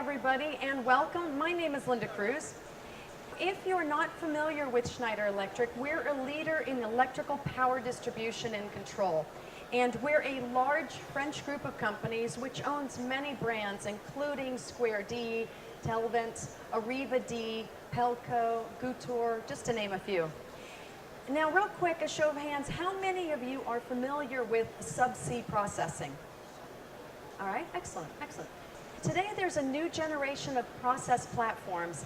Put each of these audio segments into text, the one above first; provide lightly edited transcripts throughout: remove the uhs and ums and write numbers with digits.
everybody, and welcome. My name is Linda Kruse. If you're not familiar with Schneider Electric, we're a leader in electrical power distribution and control. And we're a large French group of companies which owns many brands, including Square D, Telvent, Arriva D, Pelco, Gutor, just to name a few. Now, real quick, a show of hands, how many of you are familiar with subsea processing? All right, excellent, excellent. Today, there's a new generation of process platforms.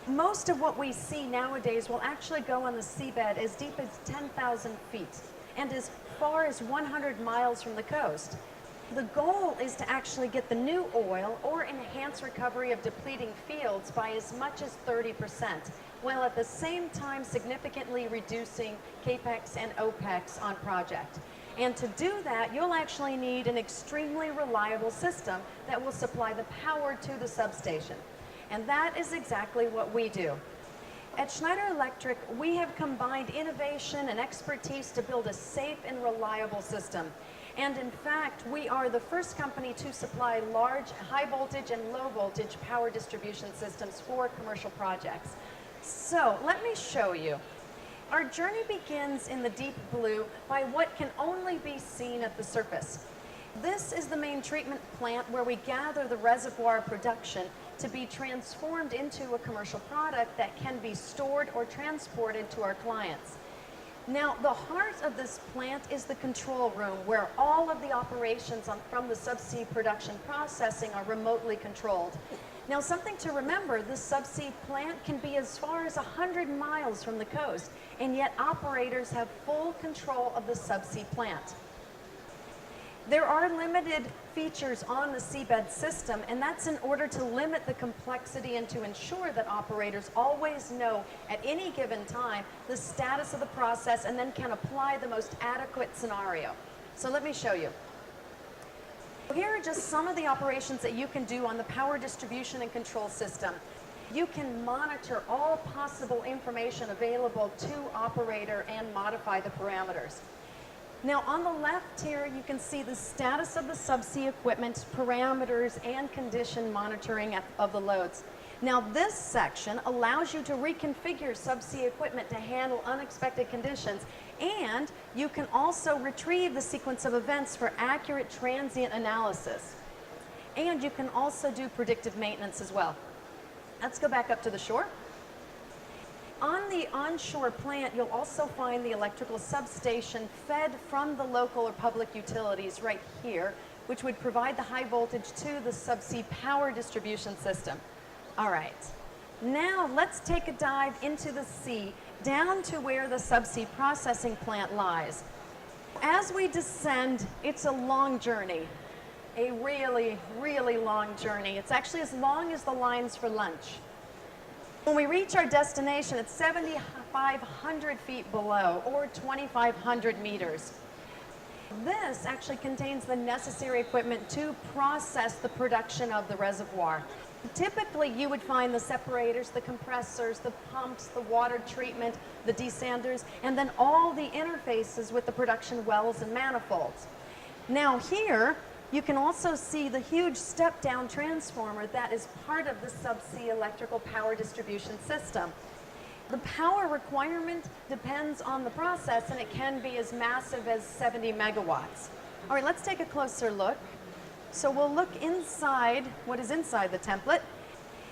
Most of what we see nowadays will actually go on the seabed as deep as 10,000 feet and as far as 100 miles from the coast. The goal is to actually get the new oil or enhance recovery of depleting fields by as much as 30%, while at the same time significantly reducing CAPEX and OPEX on project. And to do that, you'll actually need an extremely reliable system that will supply the power to the substation. And that is exactly what we do. At Schneider Electric, we have combined innovation and expertise to build a safe and reliable system. And in fact, we are the first company to supply large, high voltage and low voltage power distribution systems for commercial projects. So let me show you. Our journey begins in the deep blue by what can only be seen at the surface. This is the main treatment plant where we gather the reservoir production to be transformed into a commercial product that can be stored or transported to our clients. Now, the heart of this plant is the control room where all of the operations from the subsea production processing are remotely controlled. Now, something to remember, this subsea plant can be as far as 100 miles from the coast, and yet operators have full control of the subsea plant. There are limited features on the seabed system, and that's in order to limit the complexity and to ensure that operators always know at any given time the status of the process and then can apply the most adequate scenario. So let me show you. Here are just some of the operations that you can do on the power distribution and control system. You can monitor all possible information available to operator and modify the parameters. Now, on the left here, you can see the status of the subsea equipment, parameters, and condition monitoring of the loads. Now, this section allows you to reconfigure subsea equipment to handle unexpected conditions, and you can also retrieve the sequence of events for accurate transient analysis. And you can also do predictive maintenance as well. Let's go back up to the shore. On the onshore plant, you'll also find the electrical substation fed from the local or public utilities right here, which would provide the high voltage to the subsea power distribution system. All right, now let's take a dive into the sea, down to where the subsea processing plant lies. As we descend, it's a long journey, a really, really long journey. It's actually as long as the lines for lunch. When we reach our destination, it's 7,500 feet below, or 2,500 meters. This actually contains the necessary equipment to process the production of the reservoir. Typically, you would find the separators, the compressors, the pumps, the water treatment, the desanders, and then all the interfaces with the production wells and manifolds. Now here, you can also see the huge step-down transformer that is part of the subsea electrical power distribution system. The power requirement depends on the process, and it can be as massive as 70 megawatts. All right, let's take a closer look. So we'll look inside, what is inside the template.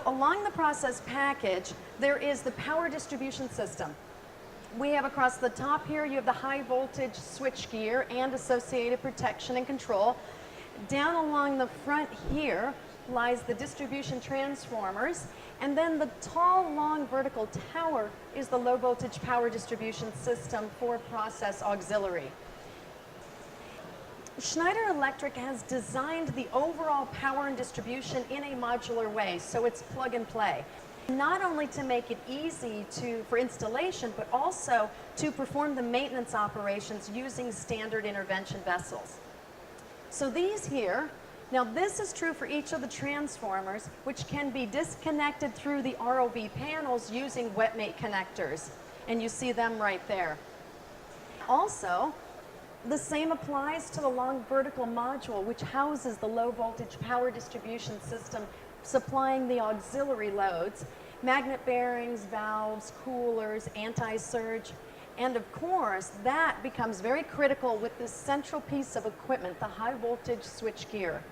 Along the process package, there is the power distribution system. We have across the top here, you have the high voltage switchgear and associated protection and control. Down along the front here lies the distribution transformers, and then the tall, long vertical tower is the low voltage power distribution system for process auxiliary. Schneider Electric has designed the overall power and distribution in a modular way, so it's plug and play. Not only to make it easy for installation, but also to perform the maintenance operations using standard intervention vessels. So these here, now this is true for each of the transformers, which can be disconnected through the ROV panels using wet mate connectors. And you see them right there. Also, the same applies to the long vertical module, which houses the low voltage power distribution system supplying the auxiliary loads, magnet bearings, valves, coolers, anti-surge, and of course, that becomes very critical with this central piece of equipment, the high voltage switch gear.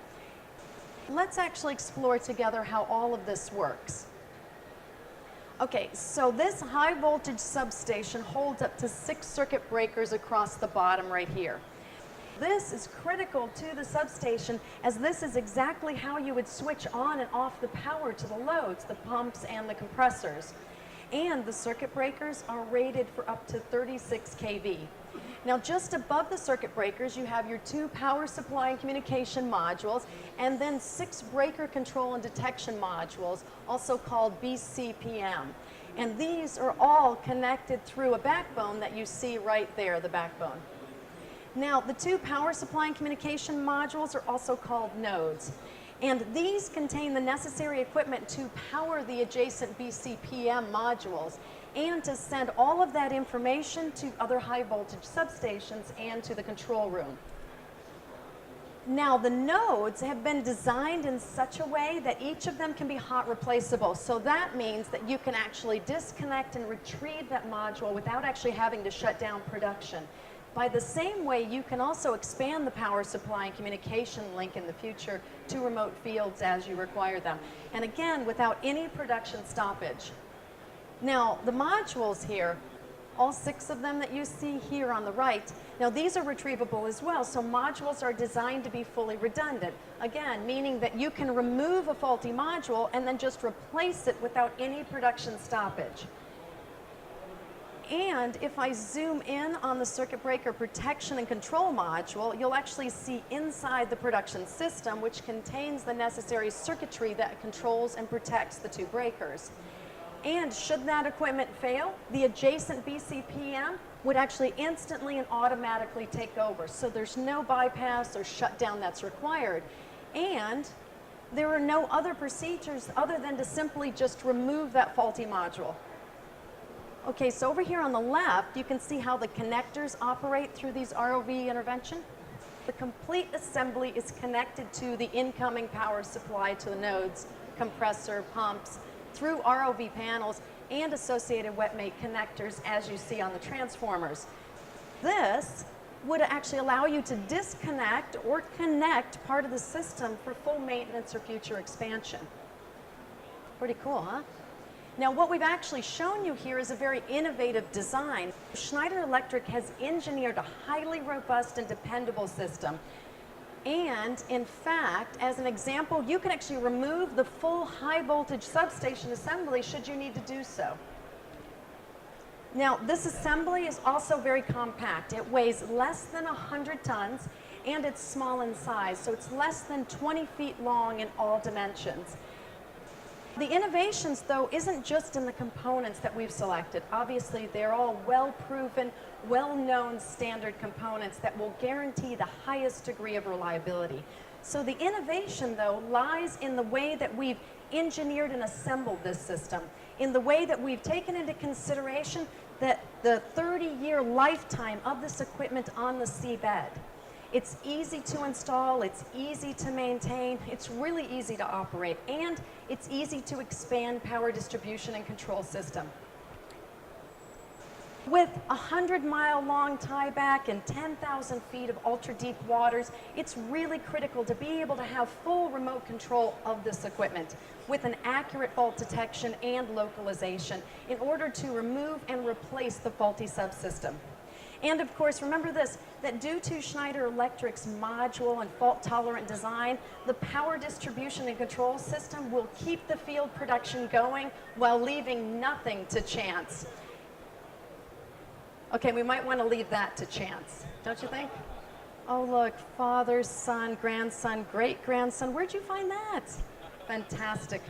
Let's actually explore together how all of this works. Okay, so this high voltage substation holds up to 6 circuit breakers across the bottom right here. This is critical to the substation, as this is exactly how you would switch on and off the power to the loads, the pumps and the compressors. And the circuit breakers are rated for up to 36 kV. Now, just above the circuit breakers, you have your 2 power supply and communication modules, and then 6 breaker control and detection modules, also called BCPM. And these are all connected through a backbone that you see right there, the backbone. Now, the 2 power supply and communication modules are also called nodes. And these contain the necessary equipment to power the adjacent BCPM modules and to send all of that information to other high voltage substations and to the control room. Now, the nodes have been designed in such a way that each of them can be hot replaceable. So that means that you can actually disconnect and retrieve that module without actually having to shut down production. By the same way, you can also expand the power supply and communication link in the future to remote fields as you require them. And again, without any production stoppage. Now, the modules here, all 6 of them that you see here on the right, now these are retrievable as well, so modules are designed to be fully redundant. Again, meaning that you can remove a faulty module and then just replace it without any production stoppage. And if I zoom in on the circuit breaker protection and control module, you'll actually see inside the production system, which contains the necessary circuitry that controls and protects the 2 breakers. And should that equipment fail, the adjacent BCPM would actually instantly and automatically take over. So there's no bypass or shutdown that's required. And there are no other procedures other than to simply just remove that faulty module. Okay, so over here on the left, you can see how the connectors operate through these ROV intervention. The complete assembly is connected to the incoming power supply to the nodes, compressor, pumps, through ROV panels and associated wet mate connectors, as you see on the transformers. This would actually allow you to disconnect or connect part of the system for full maintenance or future expansion. Pretty cool, huh? Now, what we've actually shown you here is a very innovative design. Schneider Electric has engineered a highly robust and dependable system. And in fact, as an example, you can actually remove the full high voltage substation assembly should you need to do so. Now, this assembly is also very compact. It weighs less than 100 tons and it's small in size, so it's less than 20 feet long in all dimensions. The innovations, though, isn't just in the components that we've selected. Obviously, they're all well-proven, well-known standard components that will guarantee the highest degree of reliability. So the innovation, though, lies in the way that we've engineered and assembled this system, in the way that we've taken into consideration that the 30-year lifetime of this equipment on the seabed. It's easy to install, it's easy to maintain, it's really easy to operate, and it's easy to expand power distribution and control system. With a 100-mile long tieback and 10,000 feet of ultra-deep waters, it's really critical to be able to have full remote control of this equipment with an accurate fault detection and localization in order to remove and replace the faulty subsystem. And of course, remember this, that due to Schneider Electric's module and fault-tolerant design, the power distribution and control system will keep the field production going while leaving nothing to chance. Okay, we might want to leave that to chance, don't you think? Oh look, father, son, grandson, great-grandson, where'd you find that? Fantastic.